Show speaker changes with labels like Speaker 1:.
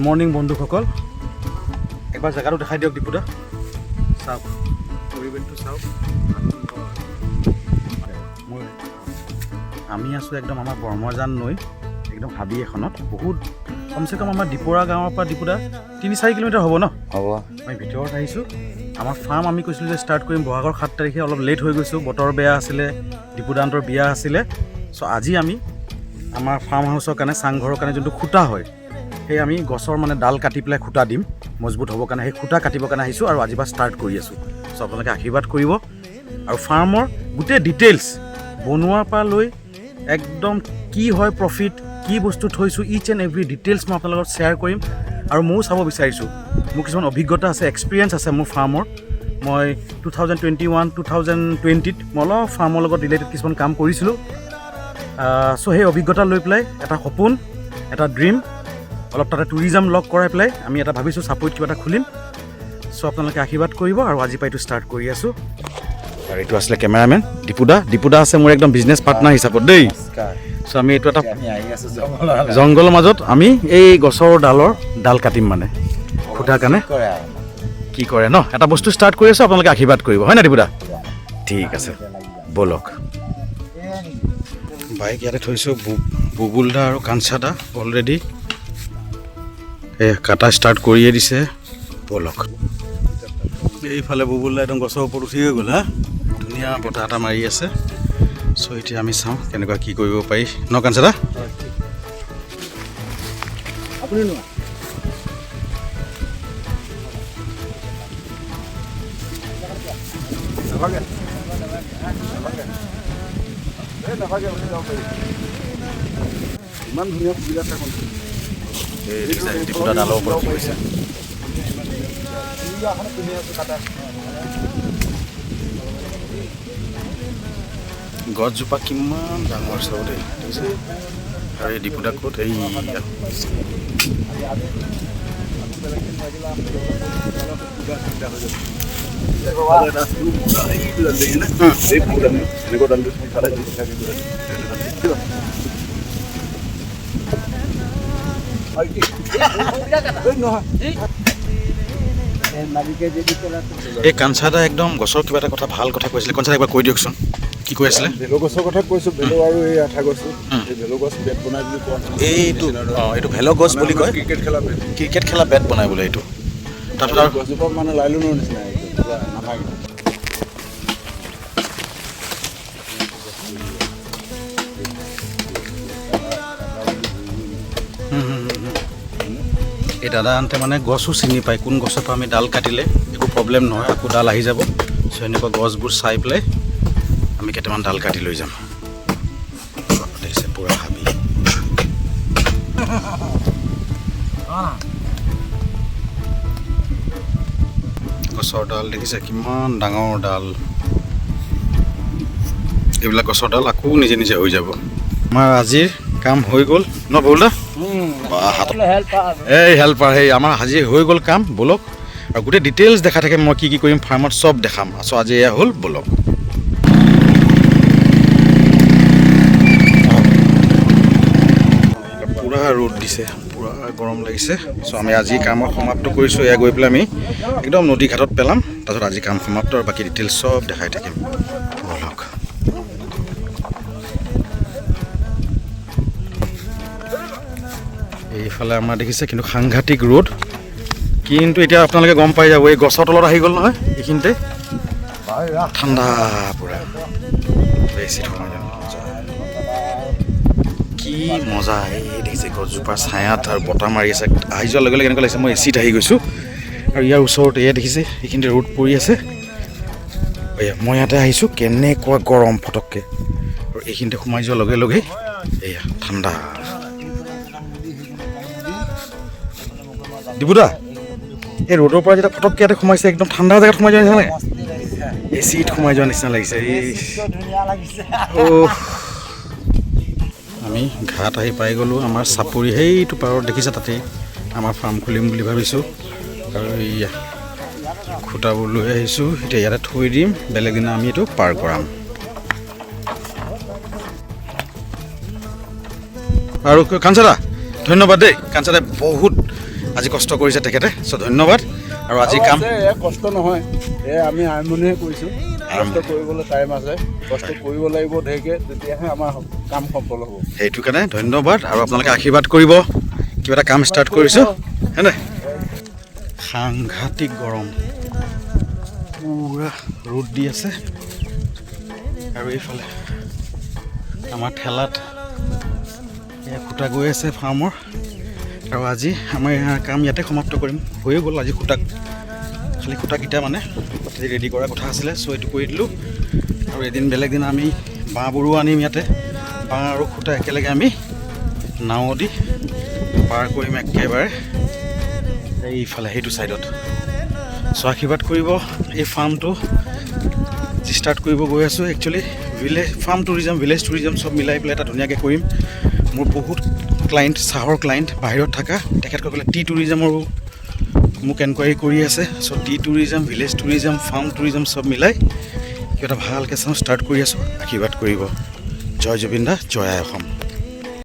Speaker 1: Morning বন্ধুসকল, একবাৰ জেগাটো দেখাই দিয়ক দীপুদা। চাওক পৰিৱেশটো চাওক। আমি আছোঁ একদম আমাৰ বৰ্মজান নৈ একদম হাবি এখনত, বহুত কমচে কম আমাৰ দীপৰা গাঁৱৰ পৰা দীপুদা 3-4 কিলোমিটাৰ হ'ব ন?
Speaker 2: হ'ব।
Speaker 1: আমি ভিতৰত আহিছোঁ। আমাৰ ফাৰ্ম আমি কৈছিলোঁ যে ষ্টাৰ্ট কৰিম বহাগৰ 7 তাৰিখে, অলপ লেট হৈ গৈছোঁ, বতৰ বেয়া আছিলে, দীপুদাহঁতৰ বিয়া আছিলে। চ' আজি আমি আমাৰ ফাৰ্ম হাউচৰ কাৰণে, চাংঘৰৰ কাৰণে যোনটো খুঁটা হয়, সেই আমি গছৰ মানে ডাল কাটি পেলাই খুঁটা দিম মজবুত হ'বৰ কাৰণে, সেই খুঁটা কাটিবৰ কাৰণে আহিছোঁ আৰু আজিৰ পৰা ষ্টাৰ্ট কৰি আছোঁ। চ' আপোনালোকে আশীৰ্বাদ কৰিব আৰু ফাৰ্মৰ গোটেই ডিটেইলছ বনোৱাৰ পৰা লৈ একদম কি হয় প্ৰফিট, কি বস্তু থৈছোঁ, ইচ এণ্ড এভৰি ডিটেইলছ মই আপোনালোকৰ লগত শ্বেয়াৰ কৰিম। আৰু ময়ো চাব বিচাৰিছোঁ, মোৰ কিছুমান অভিজ্ঞতা আছে, এক্সপিৰিয়েঞ্চ আছে মোৰ ফাৰ্মৰ। মই 2021-2020ত মই অলপ ফাৰ্মৰ লগত ৰিলেটেড কিছুমান কাম কৰিছিলোঁ। চ' সেই অভিজ্ঞতা লৈ পেলাই এটা সপোন, এটা ড্ৰিম, অলপ তাতে টুৰিজম লগ কৰাই পেলাই আমি এটা ভাবিছোঁ চাপৰিত কিবা এটা খুলিম। চ' আপোনালোকে আশীৰ্বাদ কৰিব আৰু আজিৰ পৰা এইটো ষ্টাৰ্ট কৰি আছোঁ। আৰু এইটো আছিলে কেমেৰামেন দীপুদা আছে মোৰ একদম বিজনেছ পাৰ্টনাৰ হিচাপত দেই। চ' আমি এইটো এটা জংঘলৰ মাজত আমি এই গছৰ ডাল কাটিম মানে খুঁটাৰ কাৰণে। কি কৰে ন, এটা বস্তু ষ্টাৰ্ট কৰি আছোঁ, আপোনালোকে আশীৰ্বাদ কৰিব, হয় নাই দীপুদা? ঠিক আছে, ব'লক। বাইক ইয়াতে থৈছোঁ, বুবুলদা আৰু কাঞ্চাদা অলৰেডি এই কাটা ষ্টাৰ্ট কৰিয়ে দিছে। ব'লক। এইফালে বুবুলদা একদম গছৰ ওপৰত উঠি হৈ গ'ল। ধুনীয়া বতাহ এটা মাৰি আছে। চ' এতিয়া আমি চাওঁ কেনেকুৱা কি কৰিব পাৰি ন কাঞ্চাদা? আপুনি নোৱা ইমান ধুনীয়া সুবিধা আছে। দীপুদা ডালৰ ওপৰত কি কৈছে? গছজোপা কিমান ডাঙৰ চাব দেই, আৰু এই দীপুদা ক'ত? এই এই কাঞ্চাদা একদম গছৰ কিবা এটা কথা ভাল কথা কৈছিলে। কাঞ্চাদা একবাৰ কৈ দিয়কচোন, কি কৈ আছিলে?
Speaker 3: বেলো গছৰ কথা কৈছোঁ। বেলো আৰু এই আঠা গছটো, এই বেলো গছ বেট বনাই বুলি কোৱা।
Speaker 1: এইটো ভেলো গছ বুলি কয়। ক্ৰিকেট খেলা বেট বনাই বোলে এইটো। তাৰপিছত আৰু
Speaker 3: গছজোপা মানে লাইলনৰ নিচিনা নাথাকে।
Speaker 1: এই দাদাহঁতে মানে গছো চিনি পায়, কোন গছৰ পৰা আমি ডাল কাটিলে একো প্ৰব্লেম নহয়, আকৌ ডাল আহি যাব। চ' এনেকুৱা গছবোৰ চাই পেলাই আমি কেইটামান ডাল কাটি লৈ যাম। দেখিছে পুৰা হাবি। গছৰ ডাল দেখিছে কিমান ডাঙৰ ডাল। এইবিলাক গছৰ ডাল আকৌ নিজে নিজে হৈ যাব। আমাৰ আজিৰ কাম হৈ গ'ল ন বৌলা? এই হেল্পাৰ, সেই আমাৰ আজি হৈ গ'ল কাম। ব'লক, আৰু গোটেই ডিটেইলছ দেখা থাকে মই কি কি কৰিম ফাৰ্মত চব দেখাম। চ' আজি এয়া হ'ল, ব'লক। পুৰা ৰ'দ দিছে, পুৰা গৰম লাগিছে। চ' আমি আজি কামত সমাপ্ত কৰিছোঁ। এয়া গৈ পেলাই আমি একদম নদী ঘাটত পেলাম, তাৰপিছত আজি কাম সমাপ্ত আৰু বাকী ডিটেইলছ চব দেখাই থাকিম। ব'লক। এইফালে আমাৰ দেখিছে কিন্তু সাংঘাতিক ৰ'দ, কিন্তু এতিয়া আপোনালোকে গম পাই যাব এই গছৰ তলত আহি গ'ল নহয়, এইখিনিতে ঠাণ্ডা পুৰা। বেছি কি মজা। এই দেখিছে গছজোপাৰ ছায়াত আৰু বতাহ মাৰি আছে, আহি যোৱাৰ লগে লগে এনেকুৱা লাগিছে মই এচিত আহি গৈছোঁ। আৰু ইয়াৰ ওচৰত এয়া দেখিছে এইখিনিতে ৰ'দ পৰি আছে। এয়া মই ইয়াতে আহিছোঁ, কেনেকুৱা গৰম ফটককৈ, আৰু এইখিনিতে সোমাই যোৱাৰ লগে লগে এয়া ঠাণ্ডা। দীপুদা, এই ৰ'দৰ পৰা যেতিয়া ফটককৈ ইয়াতে সোমাইছে, একদম ঠাণ্ডা জেগাত সোমাই যোৱা নিচিনা লাগে, এচিত সোমাই যোৱা নিচিনা লাগিছে। আমি ঘাট আহি পাই গ'লোঁ। আমাৰ চাপৰি সেইটো পাৰত দেখিছে, তাতেই আমাৰ ফাৰ্ম খুলিম বুলি ভাবিছোঁ। আৰু এয়া খুঁটাবোৰ লৈ আহিছোঁ, এতিয়া ইয়াতে থৈ দিম, বেলেগ দিনা আমি এইটো পাৰ কৰাম। আৰু কাঞ্চাদা ধন্যবাদ দেই, কাঞ্চাদাই বহুত আজি কষ্ট কৰিছে তেখেতে। চ' ধন্যবাদ। আৰু আজি কাম
Speaker 3: এয়া কষ্ট নহয়, এয়া আমি আৰম্ভণিহে কৰিছোঁ। কষ্ট কৰিবলৈ টাইম আছে, কষ্ট কৰিব লাগিব ধেৰকৈ, তেতিয়াহে আমাৰ কাম সফল হ'ব।
Speaker 1: সেইটো কাৰণে ধন্যবাদ আৰু আপোনালোকে আশীৰ্বাদ কৰিব। কিবা এটা কাম ষ্টাৰ্ট কৰিছোঁ হয়নে? সাংঘাতিক গৰম, পুৰা ৰ'দ দি আছে। আৰু এইফালে আমাৰ ঠেলাত এয়া খুটা গৈ আছে ফাৰ্মৰ। আৰু আজি আমাৰ কাম ইয়াতে সমাপ্ত কৰিম। হৈয়ে গ'ল আজি খুটা, খালি খুটাকেইটা মানে ৰেডি কৰাৰ কথা আছিলে। চ' এইটো কৰি দিলোঁ। আৰু এদিন বেলেগ দিনা আমি বাঁহবোৰো আনিম ইয়াতে। বাঁহ আৰু খুটা একেলগে আমি নাও দি পাৰ কৰিম একেবাৰে এইফালে সেইটো ছাইডত। চ' আশীৰ্বাদ কৰিব। এই ফাৰ্মটো যি ষ্টাৰ্ট কৰিব গৈ আছোঁ, actually farm tourism, village tourism চব মিলাই পেলাই এটা ধুনীয়াকৈ কৰিম। মোৰ বহুত ক্লাইণ্ট, চাহৰ ক্লাইণ্ট বাহিৰত থকা, তেখেতসকলে টি টুৰিজমৰো মোক এনকুৱাৰী কৰি আছে। So' tea tourism, village tourism, farm tourism চব মিলাই কিবা এটা ভালকৈ চাওঁ ষ্টাৰ্ট কৰি আছোঁ। আশীৰ্বাদ কৰিব। জয় জুবিন দা, জয় আই অসম।